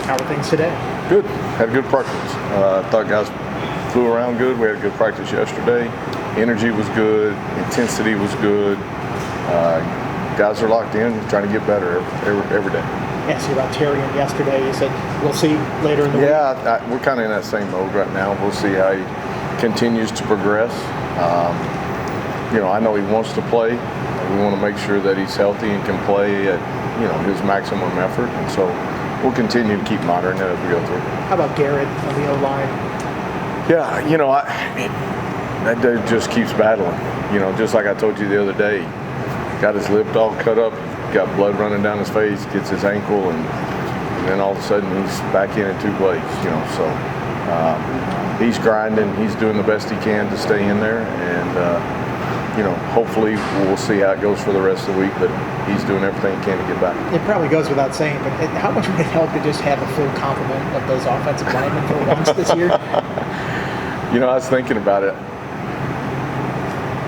How are things today? Good. Had a good practice. Thought guys flew around good. We had a good practice yesterday. Energy was good. Intensity was good. Guys are locked in, trying to get better every day. I asked you about Tyrion yesterday. You said we'll see later in the week. Yeah, we're kind of in that same mode right now. We'll see how he continues to progress. I know he wants to play. We want to make sure that he's healthy and can play at his maximum effort, and so we'll continue to keep monitoring it as we go through. How about Garrett on the O-line? Yeah, that dude just keeps battling. Just like I told you the other day, got his lip all cut up, got blood running down his face, gets his ankle, and then all of a sudden he's back in 2 plays. So he's grinding. He's doing the best he can to stay in there, and hopefully we'll see how it goes for the rest of the week. But he's doing everything he can to get back. It probably goes without saying, but how much would it help to just have a full complement of those offensive linemen for once this year? I was thinking about it.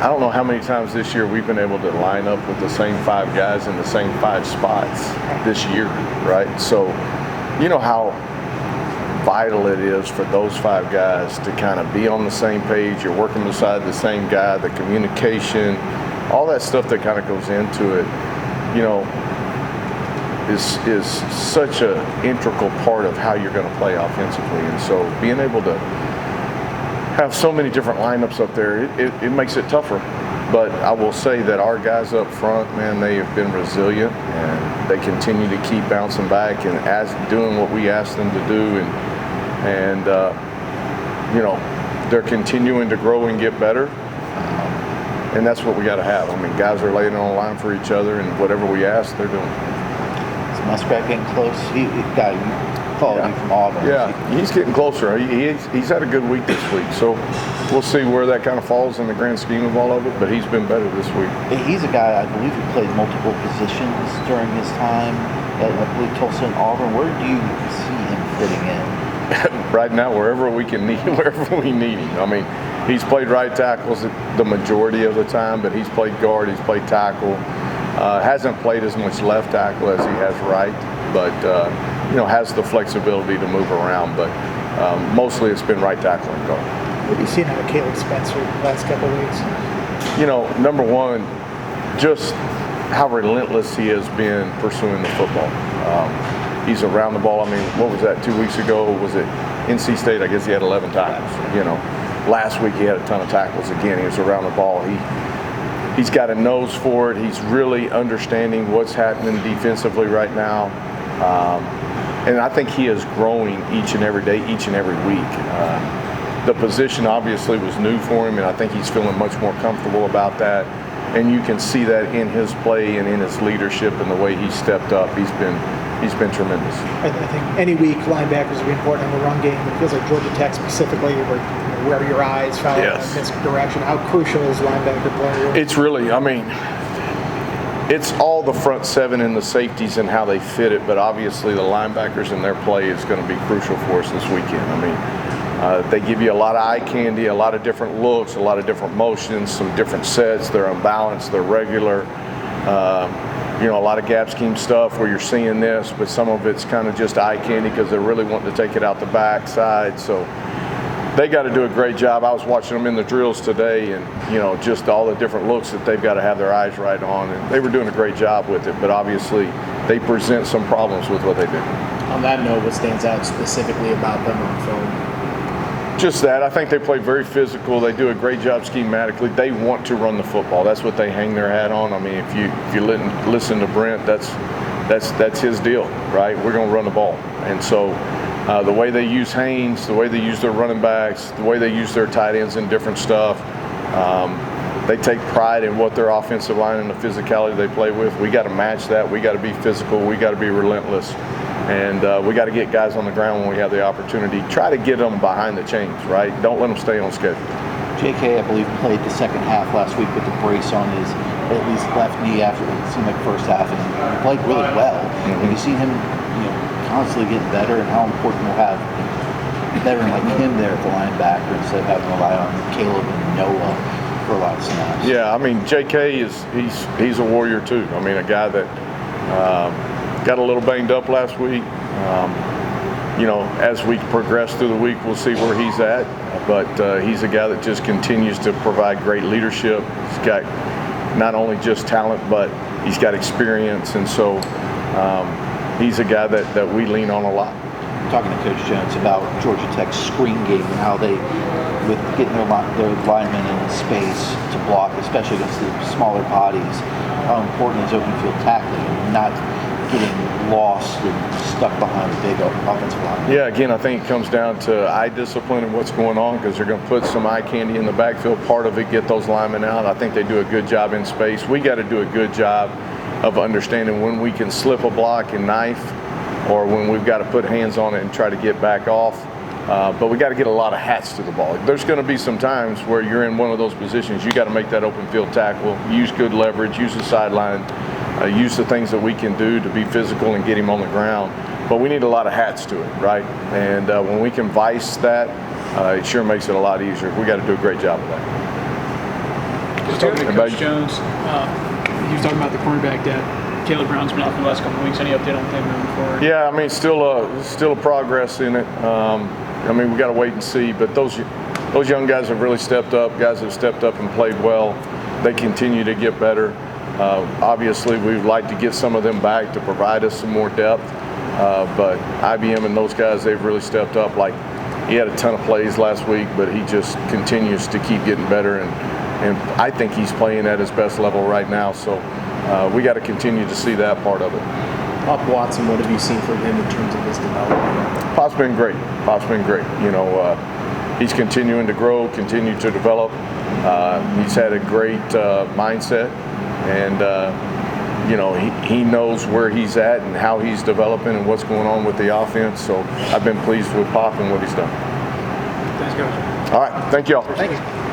I don't know how many times this year we've been able to line up with the same 5 guys in the same 5 spots this year, right? So, how vital it is for those 5 guys to kind of be on the same page. You're working beside the same guy, the communication, all that stuff that kind of goes into it, is such an integral part of how you're going to play offensively. And so being able to have so many different lineups up there, it makes it tougher. But I will say that our guys up front, man, they have been resilient, and they continue to keep bouncing back and doing what we asked them to do, and they're continuing to grow and get better, and that's what we got to have. I mean, guys are laying on the line for each other, and whatever we ask, they're doing. Is Muskrat getting close? He followed you from Auburn. Yeah, he's getting closer. He's had a good week this week, so we'll see where that kind of falls in the grand scheme of all of it, but he's been better this week. He's a guy, I believe, who played multiple positions during his time at, I believe, Tulsa and Auburn. Where do you see him fitting in? Right now, wherever we need him. I mean, he's played right tackles the majority of the time, but he's played guard, he's played tackle. Hasn't played as much left tackle as he has right, but has the flexibility to move around. But mostly it's been right tackle and guard. What have you seen out of Caleb Spencer the last couple of weeks? Number one, just how relentless he has been pursuing the football. He's around the ball. I mean, what was that, 2 weeks ago? Was it NC State? I guess he had 11 tackles. Last week he had a ton of tackles. Again, he was around the ball. He's got a nose for it. He's really understanding what's happening defensively right now. And I think he is growing each and every day, each and every week. The position obviously was new for him, and I think he's feeling much more comfortable about that. And you can see that in his play and in his leadership and the way he stepped up. He's been tremendous. I think any week linebackers will be important in the run game. It feels like Georgia Tech specifically, where your eyes follow in this direction. How crucial is linebacker play? It's really, it's all the front 7 and the safeties and how they fit it, but obviously the linebackers and their play is going to be crucial for us this weekend. They give you a lot of eye candy, a lot of different looks, a lot of different motions, some different sets. They're unbalanced, they're regular. A lot of gap scheme stuff where you're seeing this, but some of it's kind of just eye candy because they're really wanting to take it out the backside. So they got to do a great job. I was watching them in the drills today, and just all the different looks that they've got to have their eyes right on, and they were doing a great job with it. But obviously, they present some problems with what they do. On that note, what stands out specifically about them on film? Just that. I think they play very physical. They do a great job schematically. They want to run the football. That's what they hang their hat on. If you listen to Brent, that's his deal, right? We're going to run the ball. And so the way they use Haynes, the way they use their running backs, the way they use their tight ends and different stuff, they take pride in what their offensive line and the physicality they play with. We got to match that. We got to be physical. We got to be relentless. And we got to get guys on the ground when we have the opportunity. Try to get them behind the chains, right? Don't let them stay on schedule. JK, I believe, played the second half last week with the brace on his at least left knee after it seemed like first half, and he played really well. Have you seen him constantly getting better, and how important we'll have a veteran like him there at the linebacker instead of having to rely on Caleb and Noah for a lot of snaps? Yeah, JK he's a warrior too. A guy that got a little banged up last week. as we progress through the week, we'll see where he's at. But he's a guy that just continues to provide great leadership. He's got not only just talent, but he's got experience. And so he's a guy that we lean on a lot. Talking to Coach Jones about Georgia Tech's screen game and how they, with getting their linemen in space to block, especially against the smaller bodies, how important is open field tackling and not getting lost and stuck behind the big offensive line? Yeah, again, I think it comes down to eye discipline and what's going on, because they're going to put some eye candy in the backfield. Part of it, get those linemen out. I think they do a good job in space. We got to do a good job of understanding when we can slip a block and knife, or when we've got to put hands on it and try to get back off. But we got to get a lot of hats to the ball. There's going to be some times where you're in one of those positions. You got to make that open field tackle, use good leverage, use the sideline, use the things that we can do to be physical and get him on the ground. But we need a lot of hats to it, right? And when we can vice that, it sure makes it a lot easier. We got to do a great job of that. Just talking to Coach Jones, he was talking about the cornerback depth. Caleb Brown's been off the last couple of weeks. Any update on him moving forward? Yeah, I mean, still a progress in it. I mean, we got to wait and see. But those young guys have really stepped up. Guys have stepped up and played well. They continue to get better. Obviously, we'd like to get some of them back to provide us some more depth. But IBM and those guys, they've really stepped up. Like, he had a ton of plays last week, but he just continues to keep getting better. And I think he's playing at his best level right now. So we got to continue to see that part of it. Pop Watson, what have you seen from him in terms of his development? Pop's been great. He's continuing to grow, continue to develop. He's had a great mindset, and he knows where he's at and how he's developing and what's going on with the offense. So I've been pleased with Pop and what he's done. Thanks, Coach. All right, thank you all. Thank you.